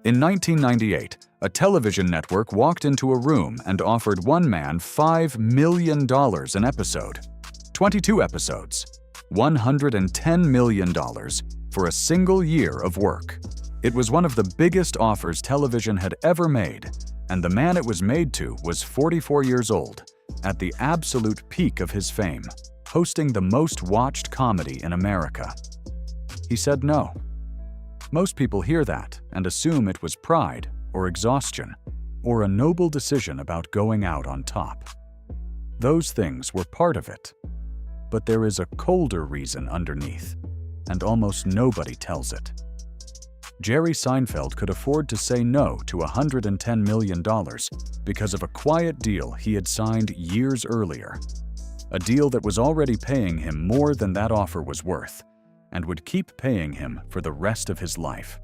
In 1998, a television network walked into a room and offered one man $5 million an episode. 22 episodes, $110 million for a single year of work. It was one of the biggest offers television had ever made, and the man it was made to was 44 years old, at the absolute peak of his fame, hosting the most watched comedy in America. He said no. Most people hear that and assume it was pride or exhaustion or a noble decision about going out on top. Those things were part of it. But there is a colder reason underneath, and almost nobody tells it. Jerry Seinfeld could afford to say no to $110 million because of a quiet deal he had signed years earlier. A deal that was already paying him more than that offer was worth, and would keep paying him for the rest of his life.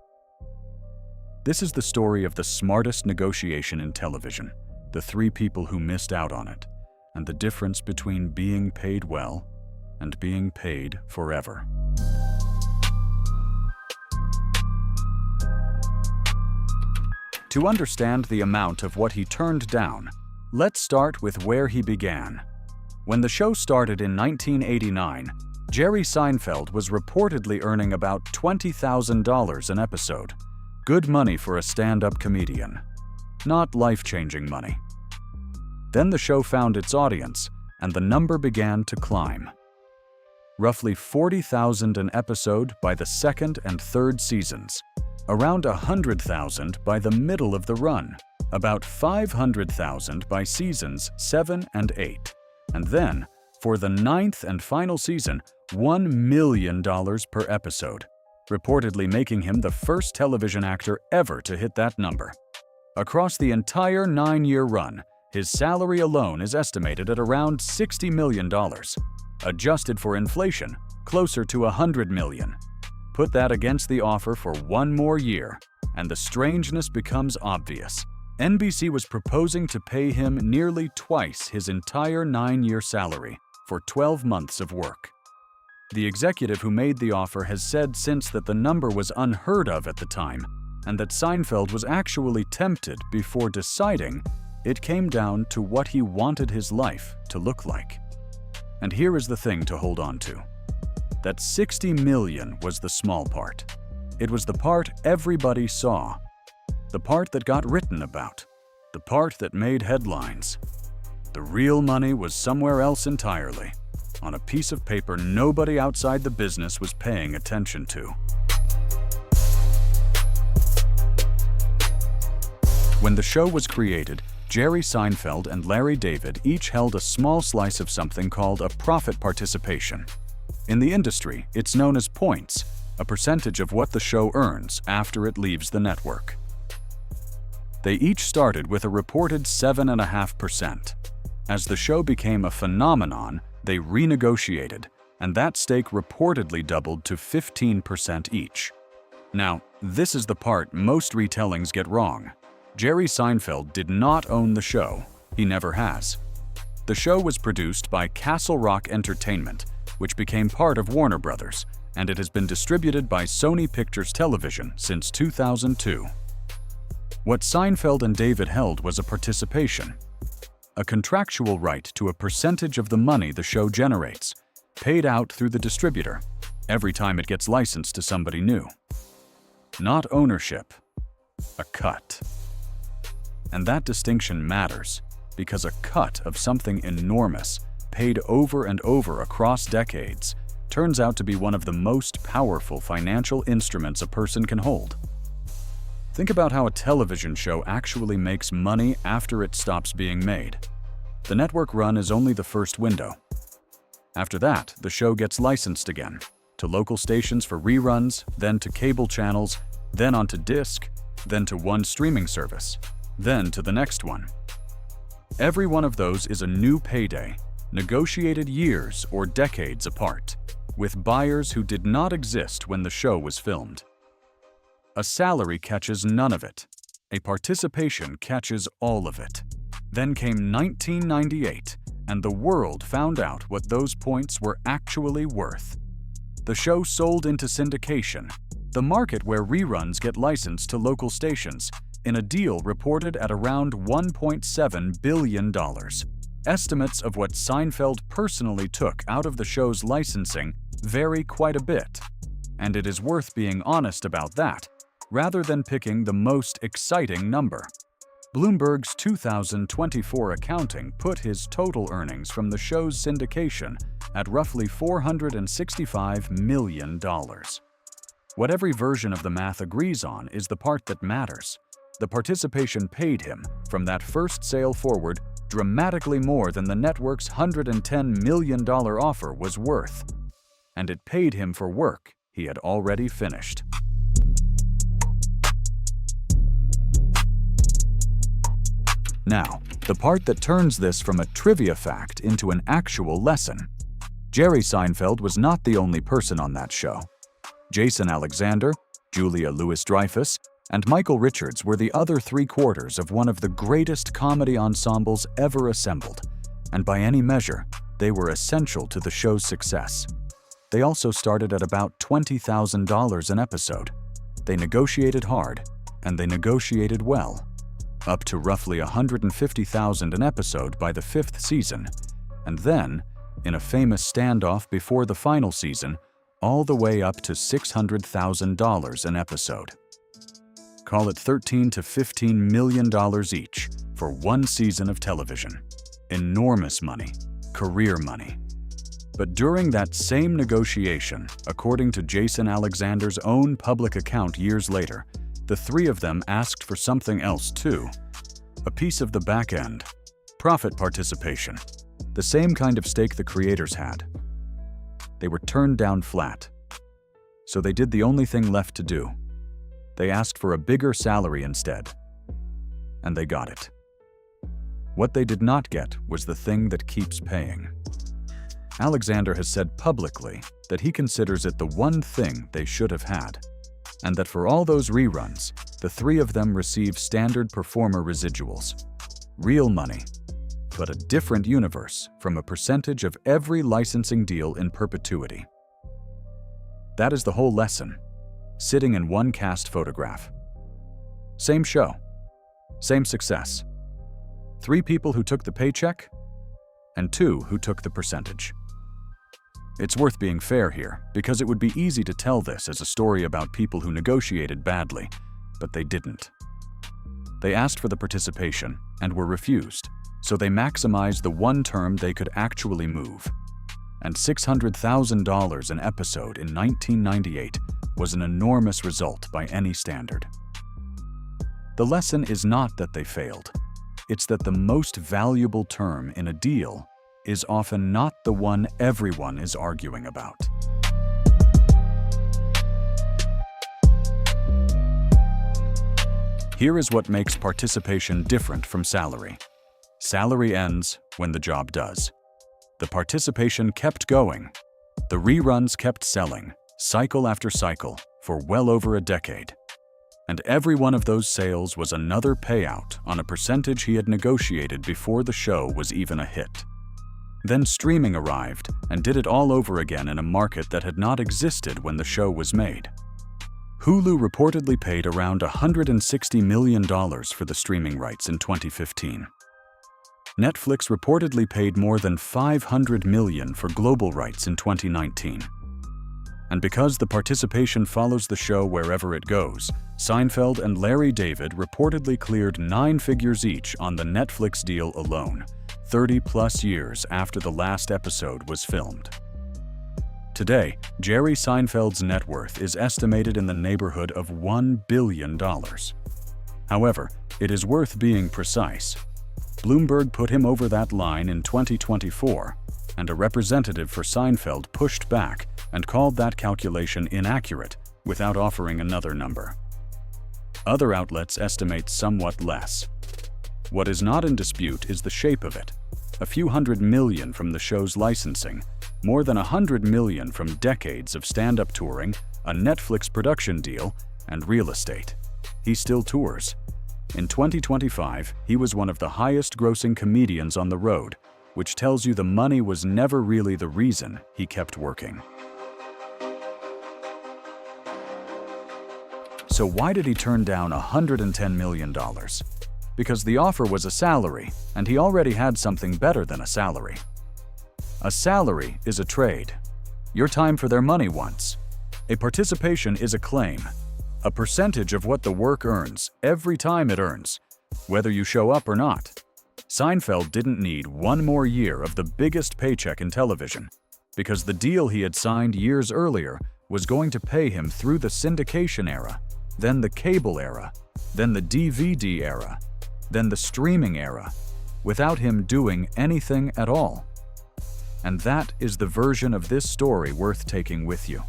This is the story of the smartest negotiation in television, the three people who missed out on it, and the difference between being paid well and being paid forever. To understand the amount of what he turned down, let's start with where he began. When the show started in 1989, Jerry Seinfeld was reportedly earning about $20,000 an episode. Good money for a stand-up comedian. Not life-changing money. Then the show found its audience, and the number began to climb. Roughly $40,000 an episode by the second and third seasons. Around $100,000 by the middle of the run. About $500,000 by seasons 7 and 8. And then, for the 9th and final season, $1 million per episode, reportedly making him the first television actor ever to hit that number. Across the entire 9-year run, his salary alone is estimated at around $60 million. Adjusted for inflation, closer to $100 million. Put that against the offer for one more year, and the strangeness becomes obvious. NBC was proposing to pay him nearly twice his entire 9-year salary for 12 months of work. The executive who made the offer has said since that the number was unheard of at the time, and that Seinfeld was actually tempted before deciding it came down to what he wanted his life to look like. And here is the thing to hold on to. That $60 million was the small part. It was the part everybody saw. The part that got written about. The part that made headlines. The real money was somewhere else entirely, on a piece of paper nobody outside the business was paying attention to. When the show was created, Jerry Seinfeld and Larry David each held a small slice of something called a profit participation. In the industry, it's known as points, a percentage of what the show earns after it leaves the network. They each started with a reported 7.5%. As the show became a phenomenon, they renegotiated, and that stake reportedly doubled to 15% each. Now, this is the part most retellings get wrong. Jerry Seinfeld did not own the show. He never has. The show was produced by Castle Rock Entertainment, which became part of Warner Brothers, and it has been distributed by Sony Pictures Television since 2002. What Seinfeld and David held was a participation, a contractual right to a percentage of the money the show generates, paid out through the distributor every time it gets licensed to somebody new. Not ownership, a cut. And that distinction matters because a cut of something enormous, paid over and over across decades, turns out to be one of the most powerful financial instruments a person can hold. Think about how a television show actually makes money after it stops being made. The network run is only the first window. After that, the show gets licensed again, to local stations for reruns, then to cable channels, then onto disc, then to one streaming service, then to the next one. Every one of those is a new payday, negotiated years or decades apart, with buyers who did not exist when the show was filmed. A salary catches none of it. A participation catches all of it. Then came 1998, and the world found out what those points were actually worth. The show sold into syndication, the market where reruns get licensed to local stations, in a deal reported at around $1.7 billion. Estimates of what Seinfeld personally took out of the show's licensing vary quite a bit, and it is worth being honest about that, rather than picking the most exciting number. Bloomberg's 2024 accounting put his total earnings from the show's syndication at roughly $465 million. What every version of the math agrees on is the part that matters. The participation paid him, from that first sale forward, dramatically more than the network's $110 million offer was worth. And it paid him for work he had already finished. Now, the part that turns this from a trivia fact into an actual lesson. Jerry Seinfeld was not the only person on that show. Jason Alexander, Julia Louis-Dreyfus, and Michael Richards were the other three-quarters of one of the greatest comedy ensembles ever assembled, and by any measure, they were essential to the show's success. They also started at about $20,000 an episode. They negotiated hard, and they negotiated well. Up to roughly $150,000 an episode by the fifth season, and then, in a famous standoff before the final season, all the way up to $600,000 an episode. Call it $13 to $15 million each for one season of television. Enormous money, career money. But during that same negotiation, according to Jason Alexander's own public account years later, the three of them asked for something else too. A piece of the back end. Profit participation. The same kind of stake the creators had. They were turned down flat. So they did the only thing left to do. They asked for a bigger salary instead. And they got it. What they did not get was the thing that keeps paying. Alexander has said publicly that he considers it the one thing they should have had, and that for all those reruns, the three of them receive standard performer residuals. Real money, but a different universe from a percentage of every licensing deal in perpetuity. That is the whole lesson, sitting in one cast photograph. Same show, same success. 3 people who took the paycheck, and 2 who took the percentage. It's worth being fair here, because it would be easy to tell this as a story about people who negotiated badly, but they didn't. They asked for the participation and were refused, so they maximized the one term they could actually move. And $600,000 an episode in 1998 was an enormous result by any standard. The lesson is not that they failed. It's that the most valuable term in a deal is often not the one everyone is arguing about. Here is what makes participation different from salary. Salary ends when the job does. The participation kept going. The reruns kept selling, cycle after cycle, for well over a decade. And every one of those sales was another payout on a percentage he had negotiated before the show was even a hit. Then streaming arrived and did it all over again in a market that had not existed when the show was made. Hulu reportedly paid around $160 million for the streaming rights in 2015. Netflix reportedly paid more than $500 million for global rights in 2019. And because the participation follows the show wherever it goes, Seinfeld and Larry David reportedly cleared 9 figures each on the Netflix deal alone, 30-plus years after the last episode was filmed. Today, Jerry Seinfeld's net worth is estimated in the neighborhood of $1 billion. However, it is worth being precise. Bloomberg put him over that line in 2024, and a representative for Seinfeld pushed back and called that calculation inaccurate without offering another number. Other outlets estimate somewhat less. What is not in dispute is the shape of it. A few $100 million from the show's licensing, more than $100 million from decades of stand-up touring, a Netflix production deal, and real estate. He still tours. In 2025, he was one of the highest-grossing comedians on the road, which tells you the money was never really the reason he kept working. So why did he turn down $110 million? Because the offer was a salary, and he already had something better than a salary. A salary is a trade. Your time for their money once. A participation is a claim. A percentage of what the work earns every time it earns, whether you show up or not. Seinfeld didn't need one more year of the biggest paycheck in television, because the deal he had signed years earlier was going to pay him through the syndication era, then the cable era, then the DVD era, then the streaming era, without him doing anything at all. And that is the version of this story worth taking with you.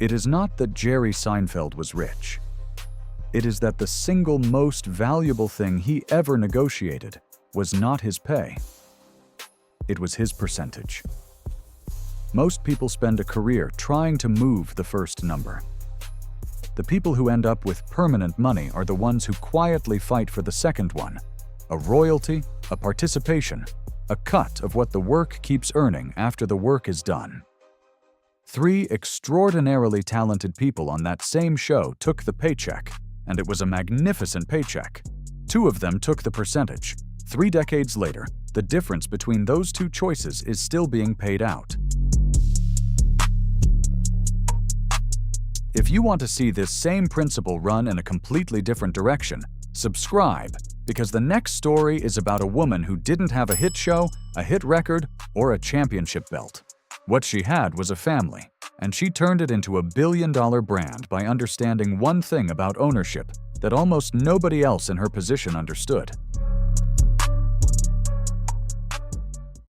It is not that Jerry Seinfeld was rich. It is that the single most valuable thing he ever negotiated was not his pay. It was his percentage. Most people spend a career trying to move the first number. The people who end up with permanent money are the ones who quietly fight for the second one, a royalty, a participation, a cut of what the work keeps earning after the work is done. 3 extraordinarily talented people on that same show took the paycheck, and it was a magnificent paycheck. 2 of them took the percentage. 3 decades later, the difference between those 2 choices is still being paid out. If you want to see this same principle run in a completely different direction, subscribe, because the next story is about a woman who didn't have a hit show, a hit record, or a championship belt. What she had was a family, and she turned it into a billion-dollar brand by understanding one thing about ownership that almost nobody else in her position understood.